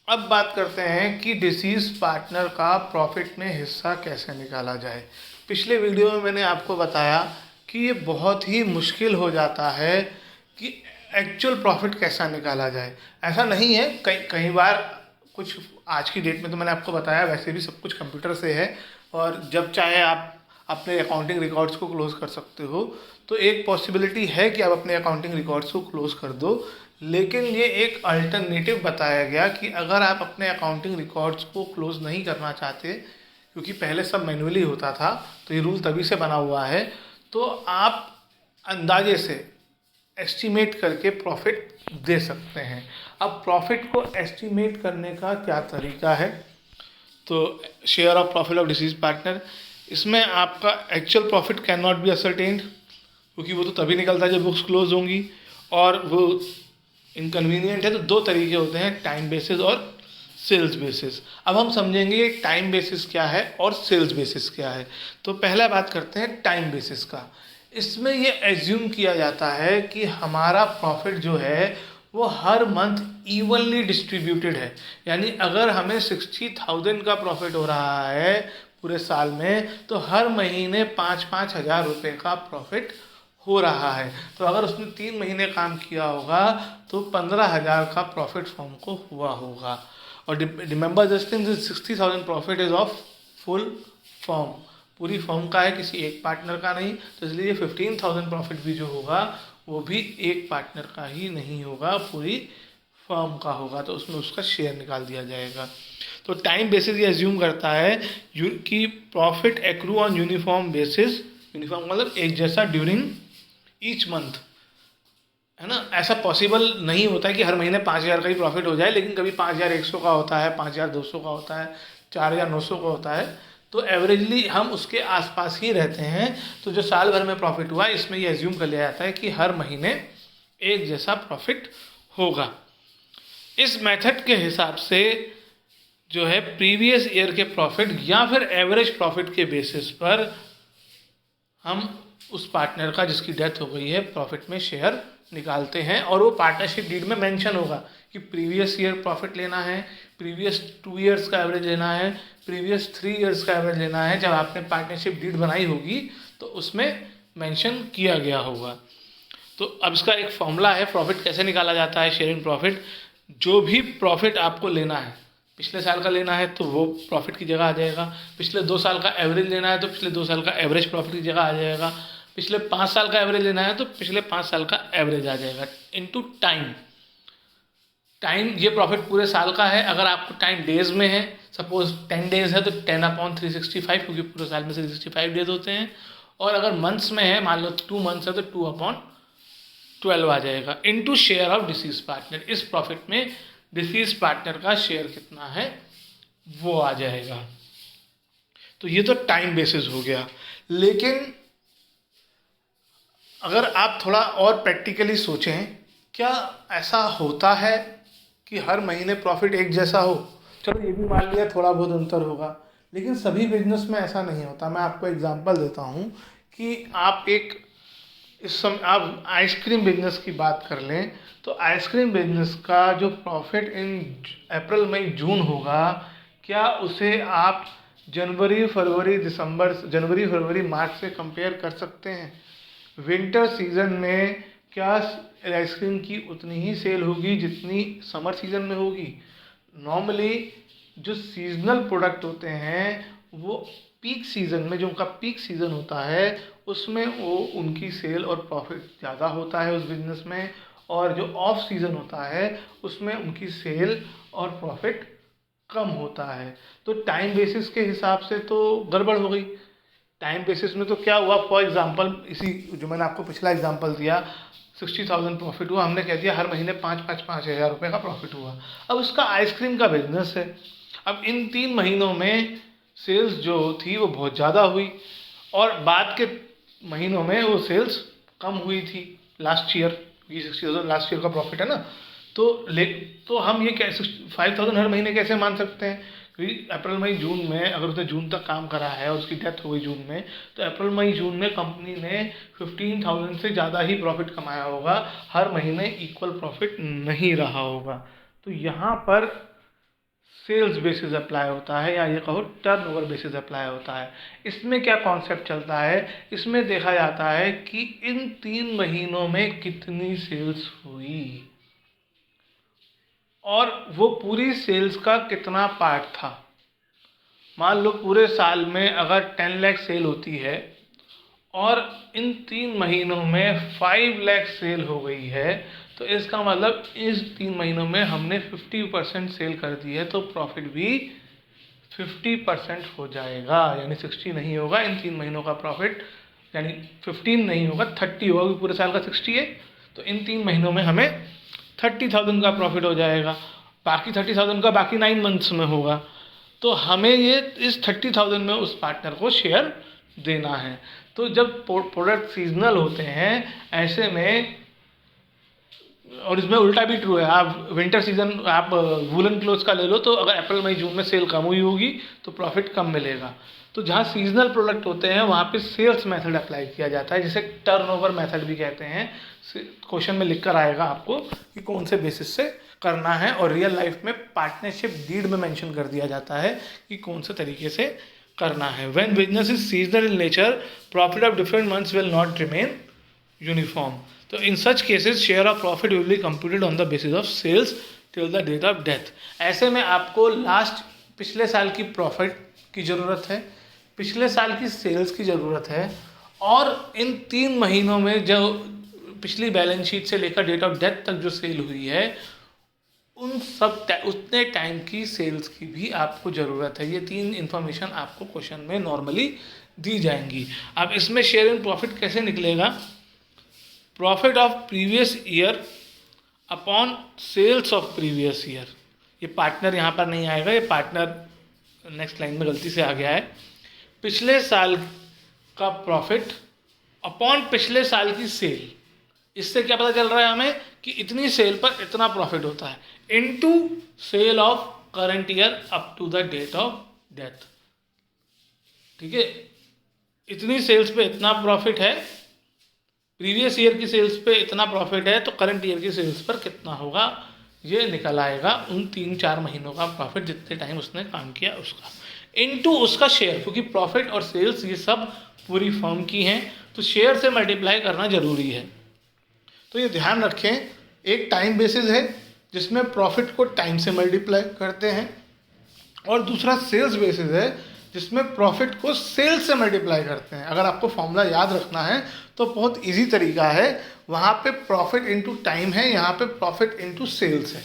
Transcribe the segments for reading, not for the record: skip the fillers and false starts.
अब बात करते हैं कि डिसीज पार्टनर का प्रॉफिट में हिस्सा कैसे निकाला जाए। पिछले वीडियो में मैंने आपको बताया कि ये बहुत ही मुश्किल हो जाता है कि एक्चुअल प्रॉफिट कैसा निकाला जाए। ऐसा नहीं है, कई बार कुछ आज की डेट में तो मैंने आपको बताया वैसे भी सब कुछ कंप्यूटर से है और जब चाहे आप अपने अकाउंटिंग रिकॉर्ड्स को क्लोज कर सकते हो। तो एक पॉसिबिलिटी है कि आप अपने अकाउंटिंग रिकॉर्ड्स को क्लोज कर दो, लेकिन ये एक अल्टरनेटिव बताया गया कि अगर आप अपने अकाउंटिंग रिकॉर्ड्स को क्लोज नहीं करना चाहते, क्योंकि पहले सब मैन्युअली होता था तो ये रूल तभी से बना हुआ है, तो आप अंदाजे से एस्टिमेट करके प्रॉफिट दे सकते हैं। अब प्रॉफिट को एस्टिमेट करने का क्या तरीका है, तो share of profit of disease partner, इसमें आपका actual profit can not be ascertained, क्योंकि वो तो तभी निकलता है जब बुक्स क्लोज होंगी और वो इनकन्वीनियंट है। तो दो तरीके होते हैं, टाइम बेसिस और सेल्स बेसिस। अब हम समझेंगे टाइम बेसिस क्या है और सेल्स बेसिस क्या है। तो पहला बात करते हैं टाइम बेसिस का। इसमें ये एज्यूम किया जाता है कि हमारा प्रॉफिट जो है वो हर मंथ इवनली डिस्ट्रीब्यूटेड है। यानी अगर हमें 60,000 का प्रॉफिट हो रहा है पूरे साल में, तो हर महीने 5-5 हज़ार रुपये का प्रॉफिट हो रहा है। तो अगर उसने 3 महीने काम किया होगा तो 15,000 का प्रॉफिट फर्म को हुआ होगा। और remember this thing, 60,000 profit is of full form, पूरी फर्म का है, किसी एक पार्टनर का नहीं। तो इसलिए 15,000 प्रॉफिट भी जो होगा वो भी एक पार्टनर का ही नहीं होगा, पूरी फर्म का होगा। तो उसमें उसका शेयर निकाल दिया जाएगा। तो टाइम बेसिस ये एज्यूम करता है कि profit accrue on uniform basis, uniform मतलब एक जैसा, ड्यूरिंग ईच मंथ, है ना। ऐसा पॉसिबल नहीं होता है कि हर महीने 5,000 का ही प्रॉफिट हो जाए, लेकिन कभी 5,100 का होता है, 5,200 का होता है, 4,900 का होता है। तो एवरेजली हम उसके आसपास ही रहते हैं। तो जो साल भर में प्रॉफिट हुआ, इसमें ये एज्यूम कर लिया जाता है कि हर महीने एक जैसा प्रॉफिट होगा। इस मेथड के हिसाब से जो है प्रीवियस ईयर के प्रॉफिट या फिर एवरेज प्रॉफिट के बेसिस पर हम उस पार्टनर का जिसकी डेथ हो गई है प्रॉफिट में शेयर निकालते हैं। और वो पार्टनरशिप डीड में मेंशन होगा कि प्रीवियस ईयर प्रॉफिट लेना है, प्रीवियस 2 ईयर्स का एवरेज लेना है, प्रीवियस 3 ईयर्स का एवरेज लेना है। जब आपने पार्टनरशिप डीड बनाई होगी तो उसमें मेंशन किया गया होगा। तो अब इसका एक फॉर्मूला है, प्रॉफिट कैसे निकाला जाता है, शेयर इन प्रॉफिट। जो भी प्रॉफिट आपको लेना है, पिछले साल का लेना है तो वो प्रॉफिट की जगह आ जाएगा, पिछले 2 साल का एवरेज लेना है तो पिछले 2 साल का एवरेज प्रॉफिट की जगह आ जाएगा, पिछले 5 साल का एवरेज लेना है तो पिछले 5 साल का एवरेज आ जाएगा, इनटू टाइम। टाइम, ये प्रॉफिट पूरे साल का है। अगर आपको टाइम डेज में है, सपोज 10 डेज है तो 10/365, क्योंकि पूरे साल में 365 डेज होते हैं। और अगर मंथ्स में है, मान लो 2 मंथ्स है तो 2/12 आ जाएगा, into share of disease partner. इस प्रॉफिट में डिसीज पार्टनर का शेयर कितना है वो आ जाएगा। तो ये तो टाइम बेसिस हो गया। लेकिन अगर आप थोड़ा और प्रैक्टिकली सोचें, क्या ऐसा होता है कि हर महीने प्रॉफिट एक जैसा हो? चलो ये भी मान लिया थोड़ा बहुत अंतर होगा, लेकिन सभी बिजनेस में ऐसा नहीं होता। मैं आपको एग्जांपल देता हूँ कि आप इस समय आप आइसक्रीम बिजनेस की बात कर लें, तो आइसक्रीम बिजनेस का जो प्रॉफिट इन अप्रैल मई जून होगा, क्या उसे आप जनवरी फरवरी मार्च से कंपेयर कर सकते हैं? विंटर सीजन में क्या आइसक्रीम की उतनी ही सेल होगी जितनी समर सीजन में होगी? नॉर्मली जो सीजनल प्रोडक्ट होते हैं वो पीक सीजन में, जो उनका पीक सीजन होता है उसमें वो उनकी सेल और प्रॉफिट ज़्यादा होता है उस बिजनेस में, और जो ऑफ सीजन होता है उसमें उनकी सेल और प्रॉफिट कम होता है। तो टाइम बेसिस के हिसाब से तो गड़बड़ हो गई। टाइम बेसिस में तो क्या हुआ, फॉर एग्जांपल इसी जो मैंने आपको पिछला एग्जांपल दिया, 60,000 प्रॉफिट हुआ, हमने कह दिया हर महीने 5,000 रुपये का प्रॉफिट हुआ। अब उसका आइसक्रीम का बिजनेस है। अब इन 3 महीनों में सेल्स जो थी वो बहुत ज़्यादा हुई और बाद के महीनों में वो सेल्स कम हुई थी लास्ट ईयर। ये 60,000 लास्ट ईयर का प्रॉफिट है ना। तो हम ये कैसे 5,000 हर महीने कैसे मान सकते हैं? क्योंकि अप्रैल मई जून में अगर उसने जून तक काम करा है और उसकी डेथ हो गई जून में, तो अप्रैल मई जून में कंपनी ने 15,000 से ज़्यादा ही प्रॉफिट कमाया होगा, हर महीने इक्वल प्रॉफिट नहीं रहा होगा। तो यहाँ पर सेल्स बेसिस अप्लाई होता है, या ये कहो टर्नओवर बेसिस अप्लाई होता है। इसमें क्या कॉन्सेप्ट चलता है, इसमें देखा जाता है कि इन 3 महीनों में कितनी सेल्स हुई और वो पूरी सेल्स का कितना पार्ट था। मान लो पूरे साल में अगर 10 लाख सेल होती है और इन 3 महीनों में 5 लाख सेल हो गई है, तो इसका मतलब इस 3 महीनों में हमने 50% सेल कर दी है, तो प्रॉफिट भी 50% हो जाएगा, यानी 60 नहीं होगा। इन 3 महीनों का प्रॉफिट यानी 15 नहीं होगा, 30 होगा, पूरे साल का 60 है, तो इन 3 महीनों में हमें 30,000 का प्रॉफिट हो जाएगा। बाकी 30,000 का बाकी 9 मंथ्स में होगा, तो हमें ये इस 30,000 में उस पार्टनर को शेयर देना है। तो जब प्रोडक्ट सीजनल होते हैं ऐसे में, और इसमें उल्टा भी ट्रू है, आप विंटर सीजन आप वूलन क्लोथ का ले लो, तो अगर अप्रैल मई जून में सेल कम हुई होगी तो प्रॉफिट कम मिलेगा। तो जहाँ सीजनल प्रोडक्ट होते हैं वहाँ पे सेल्स मेथड अप्लाई किया जाता है, जिसे टर्नओवर मेथड भी कहते हैं। क्वेश्चन में लिख कर आएगा आपको कि कौन से बेसिस से करना है, और रियल लाइफ में पार्टनरशिप डीड में मेंशन कर दिया जाता है कि कौन से तरीके से करना है। When business is seasonal in nature, profit of different months will not remain uniform. तो in such cases share of profit will be computed on the basis of sales till the date of death. ऐसे में आपको पिछले साल की profit की ज़रूरत है, पिछले साल की सेल्स की ज़रूरत है, और इन 3 महीनों में जो पिछली बैलेंस शीट से लेकर डेट ऑफ डेथ तक जो सेल हुई है उन सब उतने टाइम की सेल्स की भी आपको ज़रूरत है। ये 3 इन्फॉर्मेशन आपको क्वेश्चन में नॉर्मली दी जाएंगी। अब इसमें शेयर इन प्रॉफिट कैसे निकलेगा, profit of previous year upon sales of previous year. ये पार्टनर यहाँ पर नहीं आएगा, ये पार्टनर नेक्स्ट लाइन में गलती से आ गया है। पिछले साल का प्रॉफिट अपॉन पिछले साल की सेल, इससे क्या पता चल रहा है हमें कि इतनी सेल पर इतना प्रॉफिट होता है, into sale of current year up to the date of death. ठीक है, इतनी सेल्स पे इतना प्रॉफिट है, प्रीवियस ईयर की सेल्स पे इतना प्रॉफिट है, तो करंट ईयर की सेल्स पर कितना होगा ये निकल आएगा उन 3-4 महीनों का प्रॉफिट जितने टाइम उसने काम किया उसका, इनटू उसका शेयर, क्योंकि प्रॉफिट और सेल्स ये सब पूरी फर्म की हैं, तो शेयर से मल्टीप्लाई करना ज़रूरी है। तो ये ध्यान रखें, एक टाइम बेसिस है जिसमें प्रॉफिट को टाइम से मल्टीप्लाई करते हैं, और दूसरा सेल्स बेसिस है जिसमें प्रॉफिट को सेल्स से मल्टीप्लाई करते हैं। अगर आपको फॉर्मूला याद रखना है तो बहुत इजी तरीका है, वहाँ पे प्रॉफिट इनटू टाइम है, यहाँ पे प्रॉफिट इनटू सेल्स है।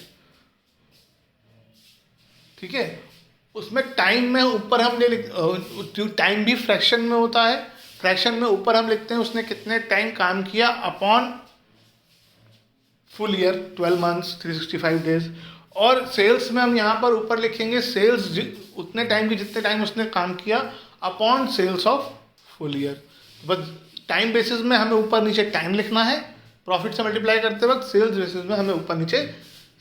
ठीक है, उसमें टाइम में ऊपर हम टाइम भी फ्रैक्शन में होता है, फ्रैक्शन में ऊपर हम लिखते हैं उसने कितने टाइम काम किया upon full year 12 months 365 days, और सेल्स में हम यहाँ पर ऊपर लिखेंगे सेल्स उतने टाइम की जितने टाइम उसने काम किया upon sales of full year. बस टाइम बेसिस में हमें ऊपर नीचे टाइम लिखना है, प्रॉफिट से मल्टीप्लाई करते वक्त सेल्स बेसिस में हमें ऊपर नीचे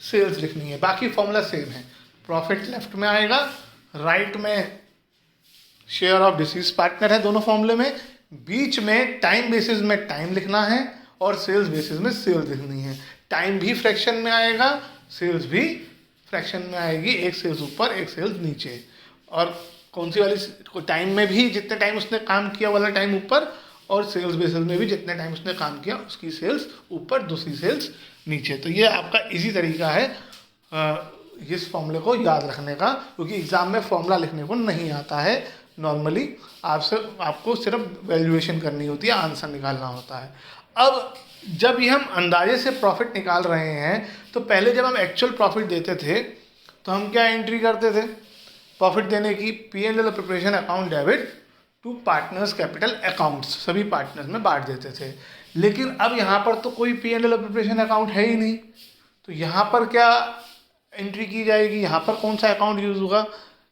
सेल्स लिखनी है। बाकी फॉर्मूला सेम है, प्रॉफिट लेफ्ट में आएगा, राइट में शेयर ऑफ डिसीज पार्टनर है दोनों फॉर्मूले में, बीच में टाइम बेसिस में टाइम लिखना है और सेल्स बेसिस में सेल्स लिखनी है। टाइम भी फ्रैक्शन में आएगा, सेल्स भी फ्रैक्शन में आएगी, एक सेल्स ऊपर एक सेल्स नीचे, और कौन सी वाली टाइम में भी जितने टाइम उसने काम किया वाला टाइम ऊपर, और सेल्स बेसिस में भी जितने टाइम उसने काम किया उसकी सेल्स ऊपर दूसरी सेल्स नीचे। तो ये आपका इजी तरीका है इस फॉर्मूले को याद रखने का, क्योंकि एग्जाम में फॉर्मूला लिखने को नहीं आता है, नॉर्मली आपको सिर्फ वैल्यूएशन करनी होती है, आंसर निकालना होता है। अब जब ये हम अंदाजे से प्रॉफिट निकाल रहे हैं, तो पहले जब हम एक्चुअल प्रॉफिट देते थे तो हम क्या एंट्री करते थे, प्रॉफिट देने की P&L preparation account debit to partners capital accounts, सभी पार्टनर्स में बांट देते थे। लेकिन अब यहाँ पर तो कोई P&L प्रिपरेशन अकाउंट है ही नहीं, तो यहाँ पर क्या एंट्री की जाएगी, यहाँ पर कौन सा अकाउंट यूज़ होगा,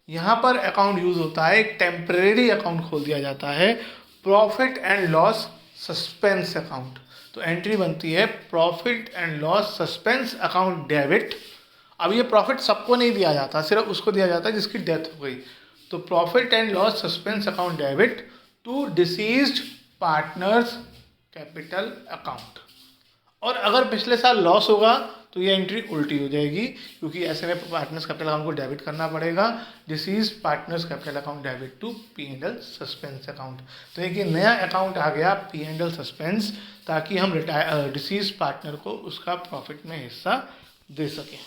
यहाँ पर अकाउंट यूज़ होता है, एक टेम्परेरी अकाउंट खोल दिया जाता है, profit and loss suspense account. तो एंट्री बनती है profit and loss suspense account debit. अब ये प्रॉफिट सबको नहीं दिया जाता, सिर्फ उसको दिया जाता है जिसकी डेथ हो गई। तो profit and loss suspense account debit to deceased partners capital account. और अगर पिछले साल लॉस होगा तो ये एंट्री उल्टी हो जाएगी, क्योंकि ऐसे में पार्टनर्स कैपिटल अकाउंट को डेबिट करना पड़ेगा। This is partners capital account debit to P&L suspense account. तो एक नया अकाउंट आ गया P&L सस्पेंस, ताकि हम डिसीज पार्टनर को उसका प्रॉफिट में हिस्सा दे सकें।